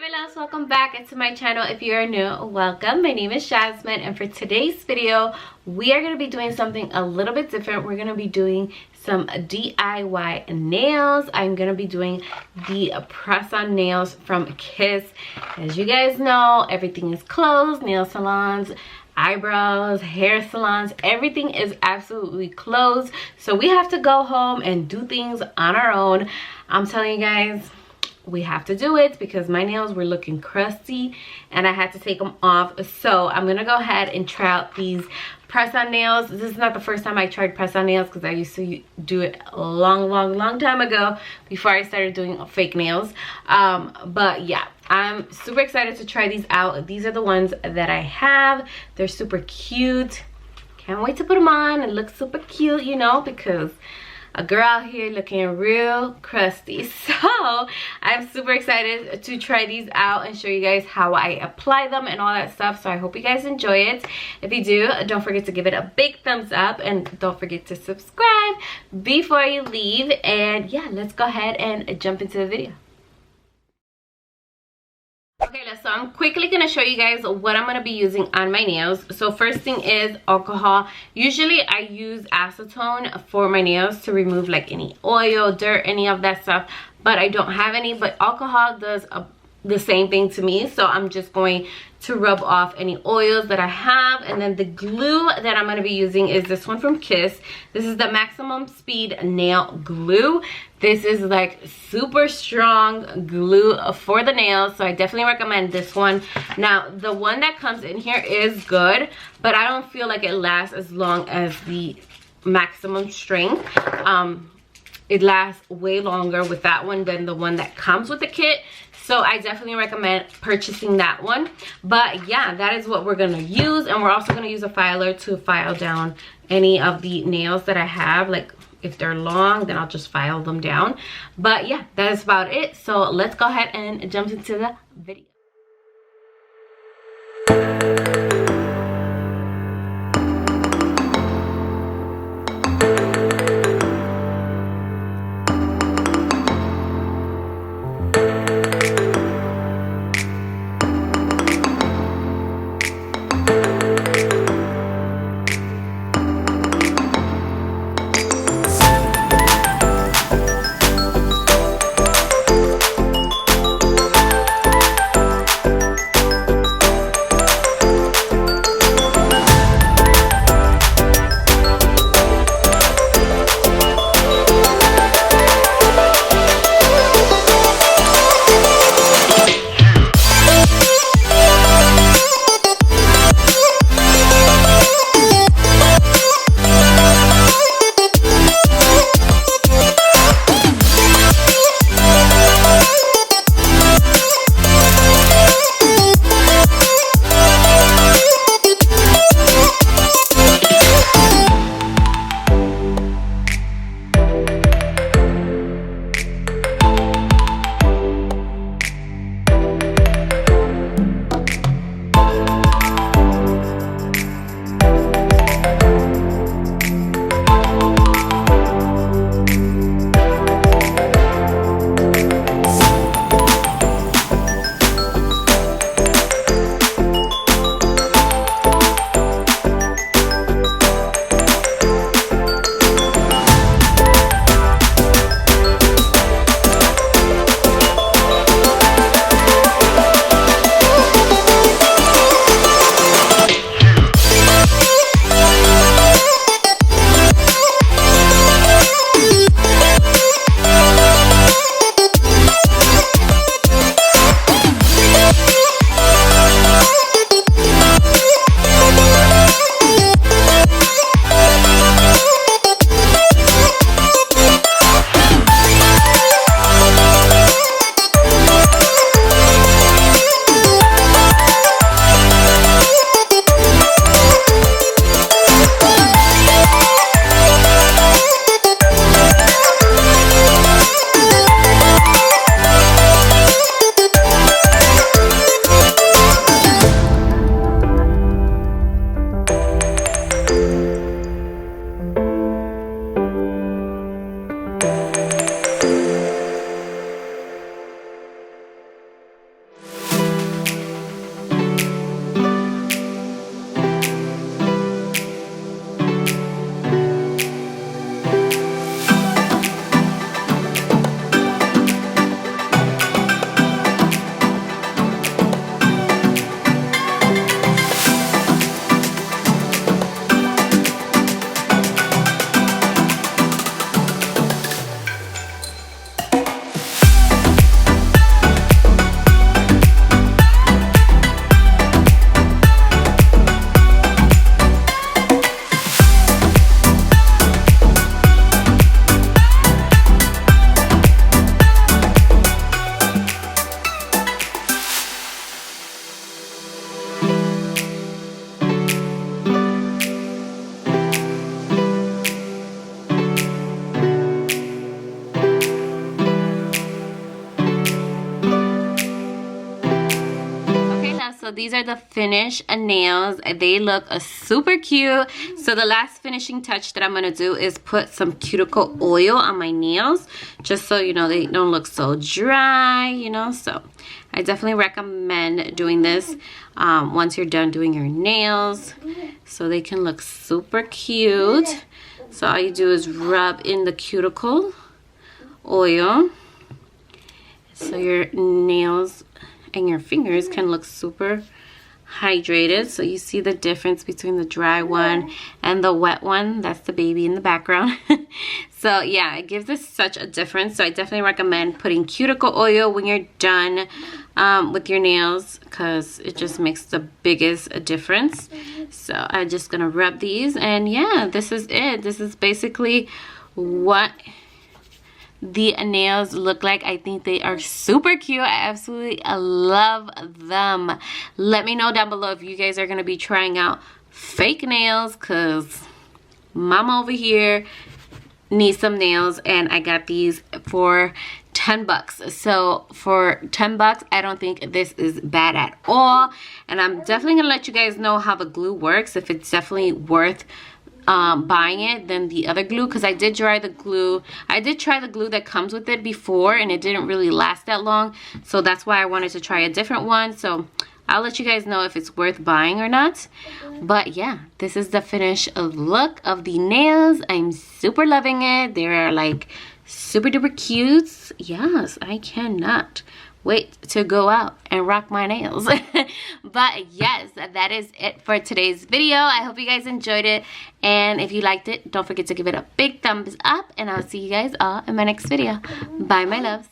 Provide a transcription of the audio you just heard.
my loves, welcome back to my channel. If you are new, welcome. My name is Jasmine, and for today's video we are going to be doing something a little bit different. We're going to be doing some DIY nails. I'm going to be doing the press-on nails from Kiss. As you guys know, everything is closed. Nail salons, eyebrows, hair salons, everything is absolutely closed, so we have to go home and do things on our own. I'm telling you guys, we have to do it because my nails were looking crusty and I had to take them off. So I'm gonna go ahead and try out these press-on nails. This is not the first time I tried press-on nails because I used to do it a long time ago before I started doing fake nails. But yeah, I'm super excited to try these out. These are the ones that I have. They're super cute. Can't wait to put them on and look super cute, you know, because a girl out here looking real crusty. So I'm super excited to try these out and show you guys how I apply them and all that stuff. So I hope you guys enjoy it. If you do, don't forget to give it a big thumbs up and don't forget to subscribe before you leave. And yeah, let's go ahead and jump into the video. Okay, so I'm quickly going to show you guys what I'm going to be using on my nails. So first thing is alcohol. Usually I use acetone for my nails to remove like any oil, dirt, any of that stuff. But I don't have any, but alcohol does the same thing to me. So I'm just going to rub off any oils that I have. And then the glue that I'm going to be using is this one from Kiss. This is the Maximum Speed Nail Glue. This is like super strong glue for the nails, so I definitely recommend this one. Now the one that comes in here is good, but I don't feel like it lasts as long as the Maximum Strength. It lasts way longer with that one than the one that comes with the kit. So I definitely recommend purchasing that one. But yeah, that is what we're gonna use. And we're also gonna use a filer to file down any of the nails that I have. Like if they're long, then I'll just file them down. But yeah, that is about it. So let's go ahead and jump into the video. so these are the finished nails. They look super cute. So the last finishing touch that I'm gonna do is put some cuticle oil on my nails, just so you know they don't look so dry, you know. So I definitely recommend doing this once you're done doing your nails, so they can look super cute. So all you do is rub in the cuticle oil, so your nails and your fingers can look super hydrated. So you see the difference between the dry one and the wet one. That's the baby in the background. So yeah, it gives us such a difference. So I definitely recommend putting cuticle oil when you're done with your nails, because it just makes the biggest difference. So I'm just gonna rub these, and yeah, this is it. This is basically what the nails look like. I think they are super cute. I absolutely love them. Let me know down below if you guys are gonna be trying out fake nails, because mama over here needs some nails, and I got these for 10 bucks. So for 10 bucks, I don't think this is bad at all. And I'm definitely gonna let you guys know how the glue works, if it's definitely worth buying it than the other glue, because I did try the glue. I did try the glue that comes with it before, and it didn't really last that long. So that's why I wanted to try a different one. So I'll let you guys know if it's worth buying or not. But yeah, this is the finished look of the nails. I'm super loving it. They're like super duper cute. Yes, I cannot wait to go out and rock my nails. But yes, that is it for today's video. I hope you guys enjoyed it, and if you liked it, don't forget to give it a big thumbs up, and I'll see you guys all in my next video. Bye, my loves.